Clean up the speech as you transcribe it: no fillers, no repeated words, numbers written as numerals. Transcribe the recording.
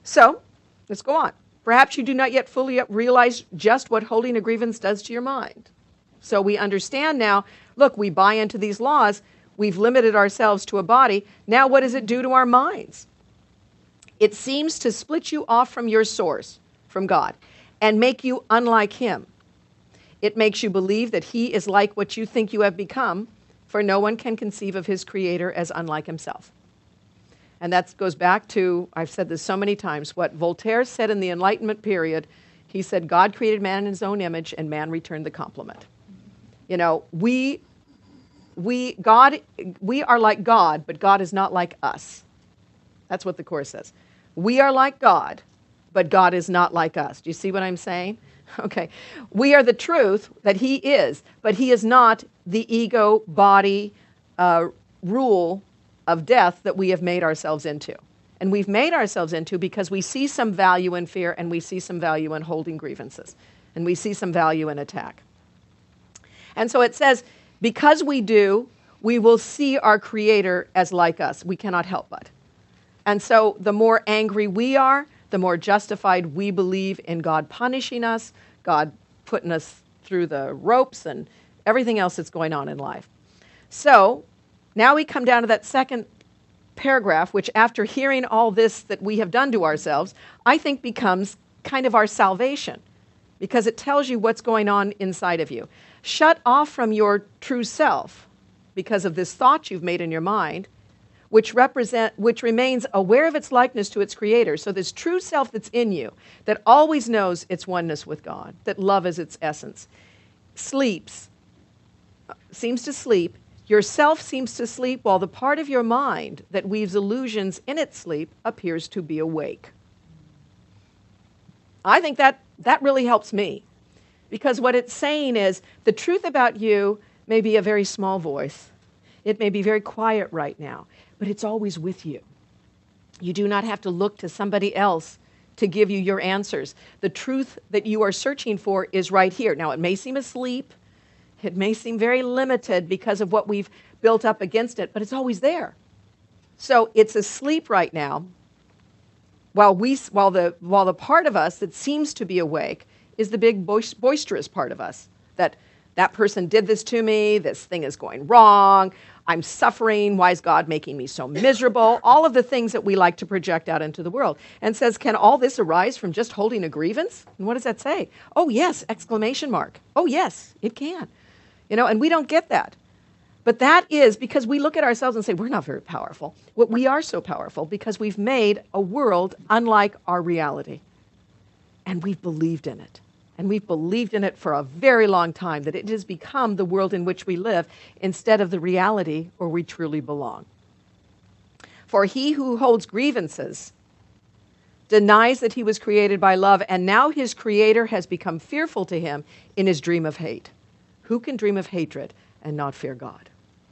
So, let's go on. Perhaps you do not yet fully realize just what holding a grievance does to your mind. So we understand now, look, we buy into these laws, we've limited ourselves to a body. Now what does it do to our minds? It seems to split you off from your source, from God, and make you unlike him. It makes you believe that he is like what you think you have become, for no one can conceive of his creator as unlike himself. And that goes back to, I've said this so many times, what Voltaire said in the Enlightenment period. He said, God created man in his own image, and man returned the compliment. You know, we are like God, but God is not like us. That's what the Course says. We are like God, but God is not like us. Do you see what I'm saying? Okay. We are the truth that he is, but he is not the ego, body, rule of death that we have made ourselves into. And we've made ourselves into because we see some value in fear, and we see some value in holding grievances, and we see some value in attack. And so it says, because we do, we will see our Creator as like us. We cannot help but. And so the more angry we are, the more justified we believe in God punishing us, God putting us through the ropes, and everything else that's going on in life. So now we come down to that second paragraph, which after hearing all this that we have done to ourselves, I think becomes kind of our salvation, because it tells you what's going on inside of you. Shut off from your true self because of this thought you've made in your mind, which remains aware of its likeness to its creator. So this true self that's in you, that always knows its oneness with God, that love is its essence, seems to sleep. Your self seems to sleep, while the part of your mind that weaves illusions in its sleep appears to be awake. I think that really helps me, because what it's saying is the truth about you may be a very small voice. It may be very quiet right now, but it's always with you. You do not have to look to somebody else to give you your answers. The truth that you are searching for is right here. Now, it may seem asleep. It may seem very limited because of what we've built up against it, but it's always there. So it's asleep right now, while the part of us that seems to be awake is the big boisterous part of us. That person did this to me, this thing is going wrong, I'm suffering, why is God making me so miserable? All of the things that we like to project out into the world. And says, can all this arise from just holding a grievance? And what does that say? Oh yes, exclamation mark. Oh yes, it can. You know, and we don't get that. But that is because we look at ourselves and say, we're not very powerful. Well, we are so powerful because we've made a world unlike our reality. And we've believed in it. And we've believed in it for a very long time, that it has become the world in which we live instead of the reality where we truly belong. For he who holds grievances denies that he was created by love, and now his creator has become fearful to him in his dream of hate. Who can dream of hatred and not fear God?